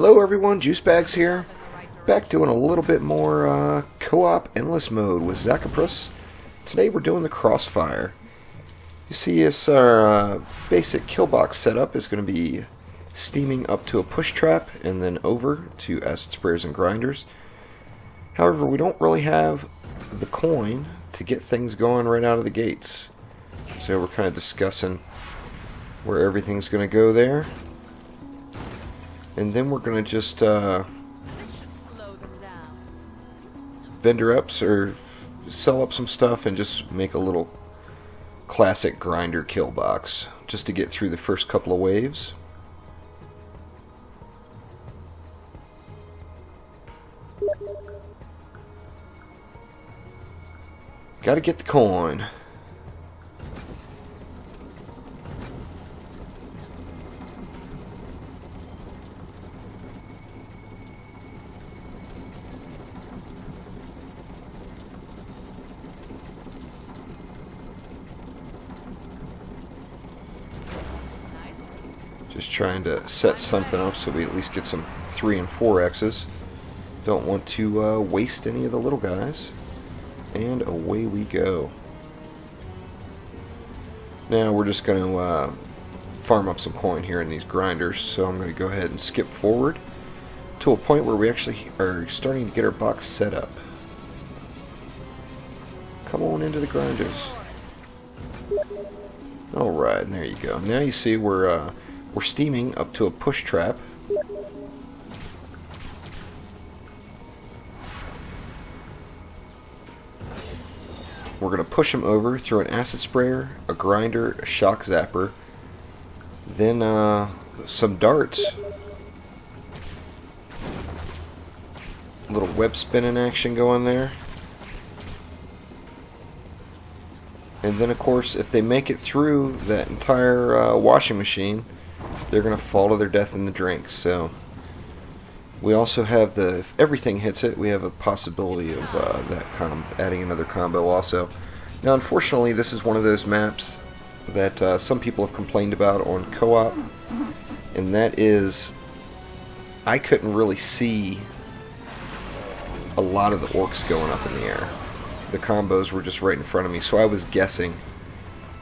Hello everyone, Juice Bags here. Back doing a little bit more co-op endless mode with Zachaprus. Today we're doing the Crossfire. You see this our basic kill box setup is going to be steaming up to a push trap and then over to acid sprayers and grinders. However, we don't really have the coin to get things going right out of the gates. So we're kind of discussing where everything's going to go there. And then we're going to just vendor ups or sell up some stuff and just make a little classic grinder kill box just to get through the first couple of waves. Got to get the coin. Just trying to set something up so we at least get some 3 and 4X's. Don't want to waste any of the little guys. And away we go. Now we're just going to farm up some coin here in these grinders. So I'm going to go ahead and skip forward to a point where we actually are starting to get our box set up. Come on into the grinders. Alright, and there you go. Now you see we're steaming up to a push trap. We're going to push them over through an acid sprayer, a grinder, a shock zapper, then some darts, a little web spinning action going there. And then of course if they make it through that entire washing machine, they're going to fall to their death in the drink. So we also have the, if everything hits it, we have a possibility of that kind of adding another combo also. Now unfortunately this is one of those maps that some people have complained about on co-op, and that is I couldn't really see a lot of the orcs going up in the air. The combos were just right in front of me, so I was guessing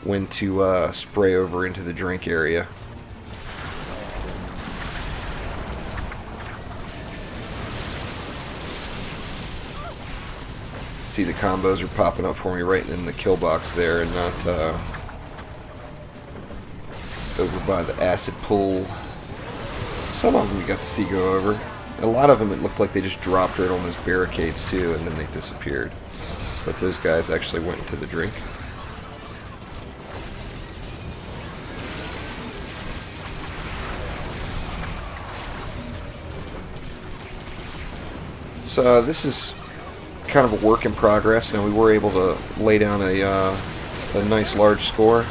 when to spray over into the drink area. See, the combos are popping up for me right in the kill box there, and not over by the acid pool. Some of them you got to see go over. A lot of them it looked like they just dropped right on those barricades too, and then they disappeared. But those guys actually went into the drink. So this is kind of a work in progress. Now we were able to lay down a nice large score,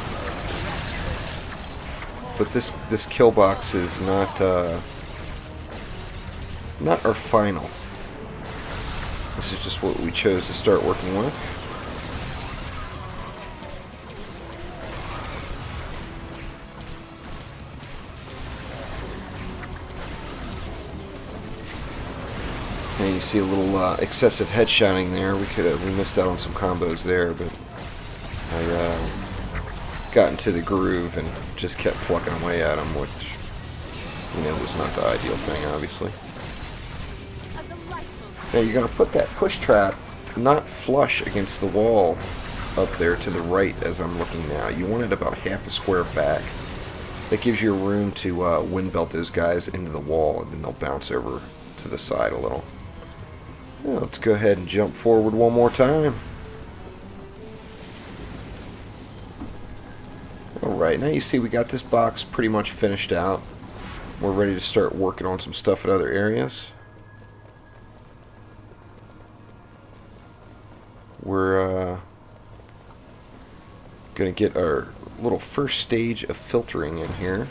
but this kill box is not our final. This is just what we chose to start working with. And you see a little excessive headshotting there. We missed out on some combos there, but I got into the groove and just kept plucking away at them, which, you know, was not the ideal thing, obviously. Now you're going to put that push trap not flush against the wall up there to the right as I'm looking now. You want it about half a square back. That gives you room to wind belt those guys into the wall, and then they'll bounce over to the side a little. Now let's go ahead and jump forward one more time. Alright, now you see we got this box pretty much finished out. We're ready to start working on some stuff in other areas. We're going to get our little first stage of filtering in here.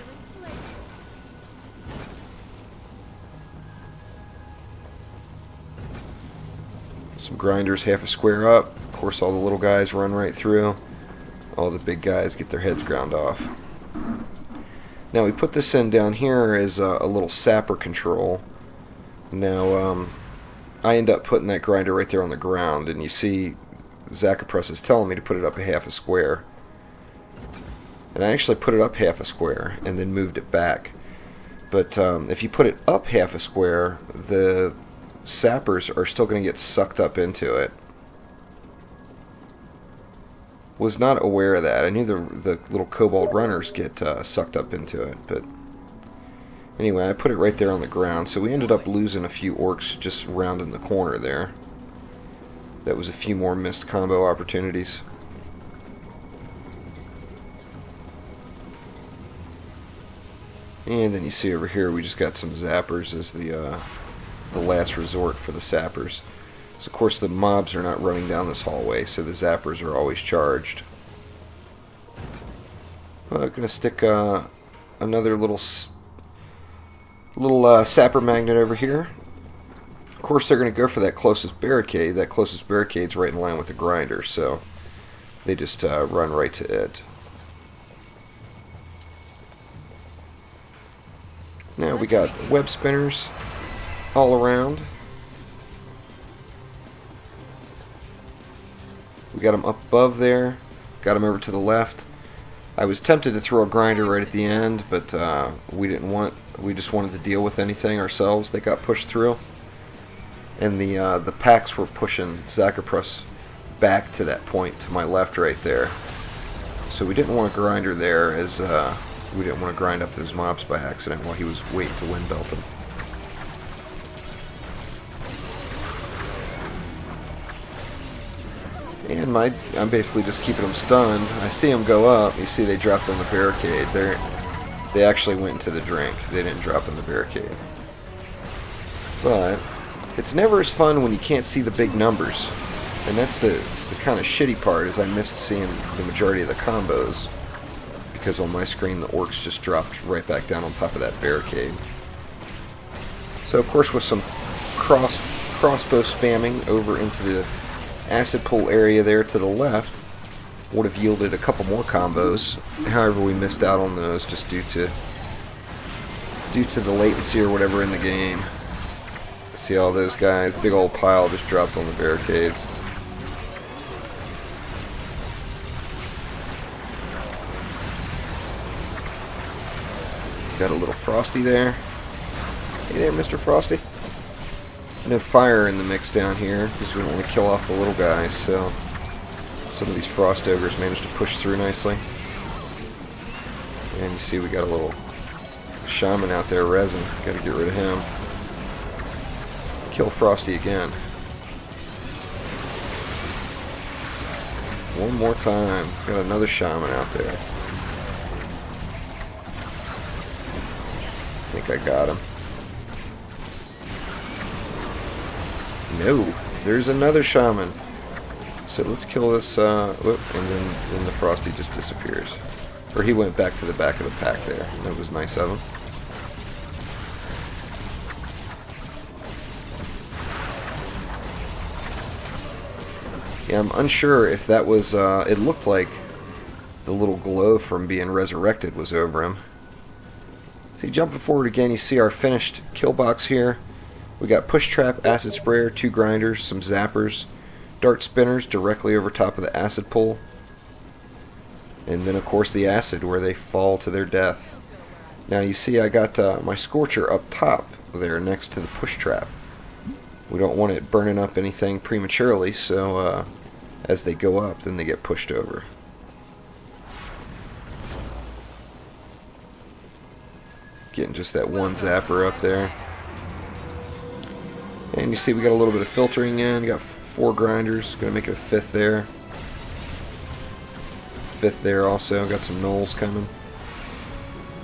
Some grinders half a square up. Of course all the little guys run right through. All the big guys get their heads ground off. Now we put this in down here as a little sapper control. Now I end up putting that grinder right there on the ground, and you see Zachapress is telling me to put it up a half a square. And I actually put it up half a square and then moved it back. But if you put it up half a square, the sappers are still going to get sucked up into it. Was not aware of that. I knew the little kobold runners get sucked up into it, but anyway, I put it right there on the ground, so we ended up losing a few orcs just rounding the corner there. That was a few more missed combo opportunities. And then you see over here we just got some zappers as the last resort for the sappers. So of course the mobs are not running down this hallway, so the zappers are always charged. I'm going to stick another little sapper magnet over here. Of course they're going to go for that closest barricade. That closest barricade's right in line with the grinder, so they just run right to it. Now we got web spinners all around. We got them up above there. Got them over to the left. I was tempted to throw a grinder right at the end, but we didn't want. We just wanted to deal with anything ourselves that got pushed through. And the packs were pushing Zachapress back to that point to my left right there. So we didn't want a grinder there, as we didn't want to grind up those mobs by accident while he was waiting to wind belt them. And I'm basically just keeping them stunned. I see them go up. You see they dropped on the barricade. They actually went into the drink. They didn't drop in the barricade. But it's never as fun when you can't see the big numbers. And that's the kind of shitty part, is I missed seeing the majority of the combos. Because on my screen the orcs just dropped right back down on top of that barricade. So of course with some crossbow spamming over into the acid pool area there to the left would have yielded a couple more combos. However, we missed out on those just due to the latency or whatever in the game. See all those guys, big old pile just dropped on the barricades. Got a little Frosty there. Hey there, Mr. Frosty. No fire in the mix down here because we don't want to kill off the little guys, so some of these frost ogres managed to push through nicely. And you see we got a little shaman out there, resin. Got to get rid of him. Kill Frosty again. One more time. Got another shaman out there. I think I got him. No, there's another shaman. So let's kill this, and then the Frosty just disappears. Or he went back to the back of the pack there. That was nice of him. Yeah, I'm unsure if that was, it looked like the little glow from being resurrected was over him. See, jumping forward again, you see our finished kill box here. We got push trap, acid sprayer, 2 grinders, some zappers, dart spinners directly over top of the acid pool, and then of course the acid where they fall to their death. Now you see I got my scorcher up top there next to the push trap. We don't want it burning up anything prematurely, so as they go up then they get pushed over. Getting just that one zapper up there. And you see we got a little bit of filtering in. We got 4 grinders. Gonna make it a 5th there. 5th there also. Got some gnolls coming.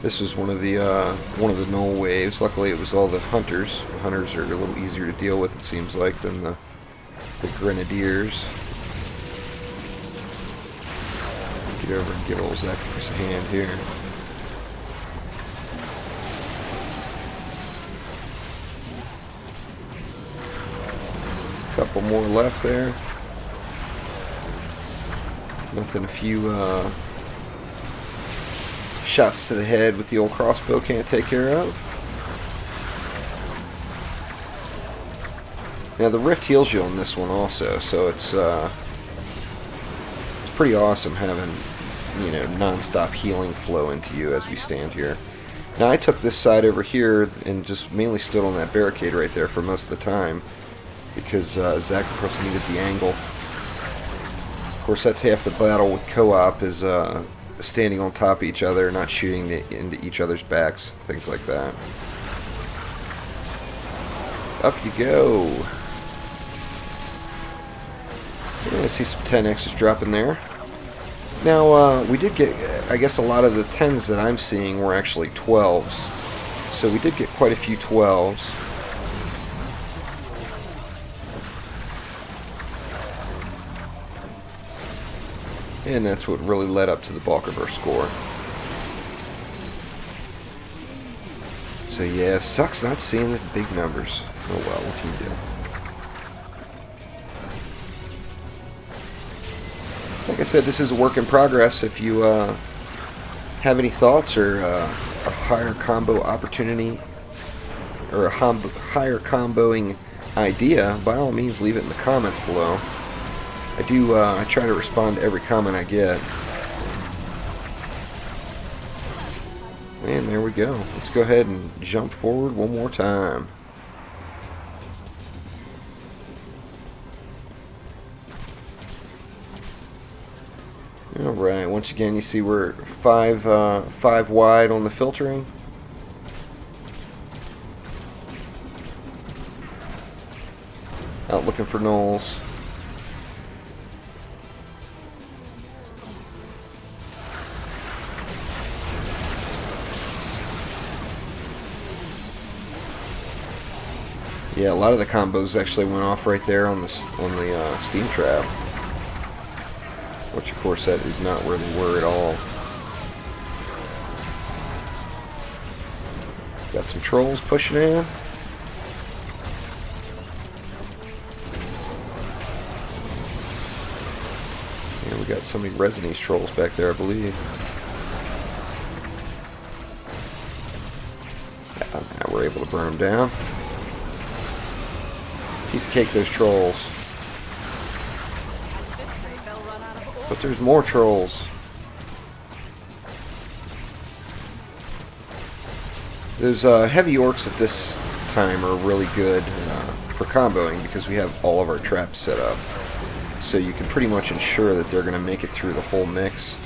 This was one of the gnoll waves. Luckily it was all the hunters. The hunters are a little easier to deal with, it seems like, than the grenadiers. Get over and get old Zachapress a hand here. Couple more left there. Nothing, a few shots to the head with the old crossbow can't take care of. Now the rift heals you on this one also, so it's pretty awesome having, you know, non-stop healing flow into you as we stand here. Now I took this side over here and just mainly stood on that barricade right there for most of the time because Zacharias needed the angle. Of course, that's half the battle with co-op is standing on top of each other, not shooting into each other's backs, things like that. Up you go. Yeah, I see some 10Xs dropping there. Now, we did get, I guess a lot of the 10s that I'm seeing were actually 12s. So we did get quite a few 12s. And that's what really led up to the bulk of our score. So yeah, sucks not seeing the big numbers. Oh well, what can you do? Like I said, this is a work in progress. If you have any thoughts or a higher combo opportunity or a higher comboing idea, by all means leave it in the comments below. I try to respond to every comment I get. And there we go. Let's go ahead and jump forward one more time. Alright, once again you see we're five wide on the filtering. Out looking for gnolls. Yeah, a lot of the combos actually went off right there on the steam trap. Which, of course, that is not where they were at all. Got some trolls pushing in. Yeah, we got so many Resonese trolls back there, I believe. Now we're able to burn them down. Piece of cake, those trolls. But there's more trolls. Those heavy orcs at this time are really good for comboing because we have all of our traps set up. So you can pretty much ensure that they're going to make it through the whole mix,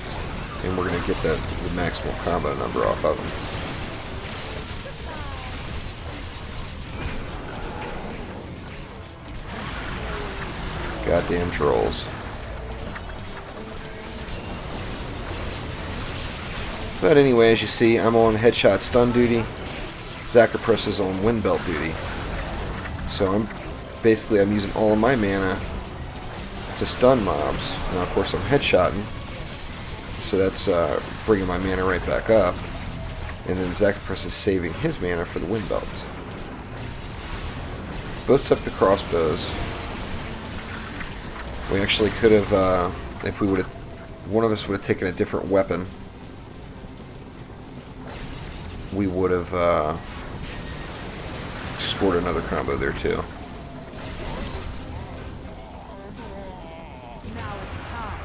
and we're going to get the maximal combo number off of them. Goddamn trolls. But anyway, as you see, I'm on headshot stun duty. Zacharias is on wind belt duty. So I'm using all of my mana to stun mobs. Now, of course, I'm headshotting, so that's bringing my mana right back up. And then Zacharias is saving his mana for the wind belt. Both took the crossbows. We actually could have, if we would have, one of us would have taken a different weapon, we would have scored another combo there too. Now it's time.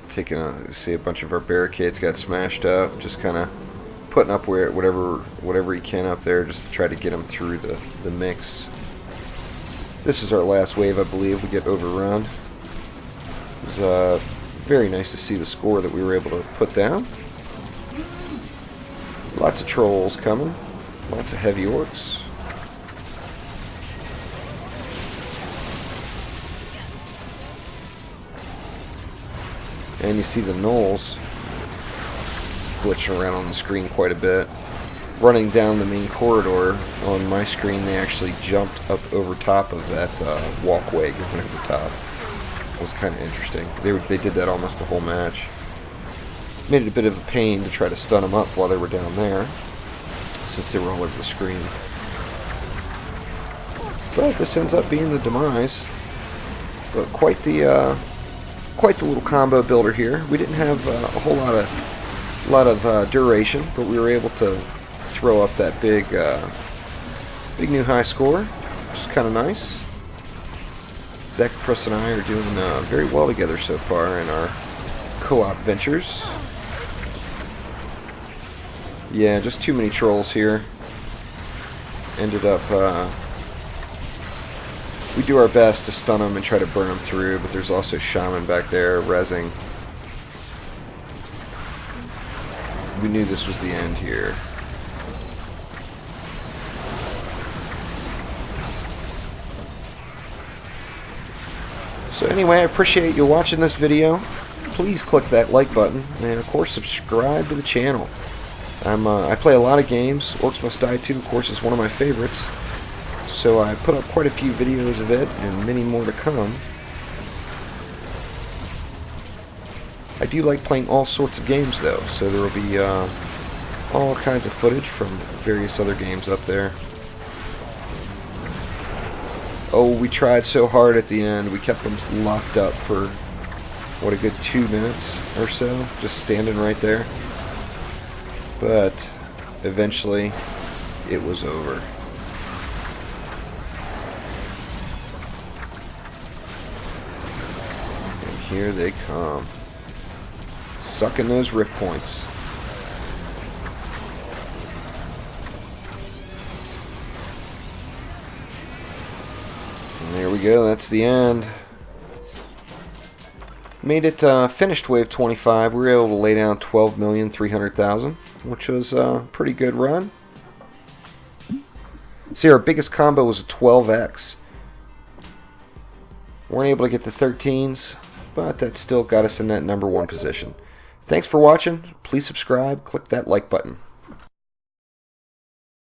Taking see a bunch of our barricades got smashed up, just kind of putting up whatever he can up there just to try to get him through the mix. This is our last wave, I believe. We get overrun. It was very nice to see the score that we were able to put down. Lots of trolls coming. Lots of heavy orcs. And you see the gnolls glitching around on the screen quite a bit. Running down the main corridor on my screen, they actually jumped up over top of that walkway going over the top. It was kind of interesting. They did that almost the whole match. Made it a bit of a pain to try to stun them up while they were down there, since they were all over the screen. But this ends up being the demise. But quite the quite the little combo builder here. We didn't have a whole lot of duration, but we were able to throw up that big new high score, which is kind of nice. Zacharias and I are doing very well together so far in our co-op ventures. Yeah, just too many trolls here. Ended up, we do our best to stun them and try to burn them through, but there's also Shaman back there rezzing. We knew this was the end here. So anyway, I appreciate you watching this video. Please click that like button, and of course subscribe to the channel. I play a lot of games. Orcs Must Die 2, of course, is one of my favorites. So I put up quite a few videos of it, and many more to come. I do like playing all sorts of games, though, so there will be all kinds of footage from various other games up there. Oh, we tried so hard at the end. We kept them locked up for, what, a good 2 minutes or so, just standing right there. But eventually, it was over. And here they come. Sucking those rift points. And there we go, that's the end. Made it, finished wave 25. We were able to lay down 12,300,000, which was a pretty good run. See, our biggest combo was a 12x. Weren't able to get the 13s, but that still got us in that #1 position. Thanks for watching. Please subscribe. Click that like button.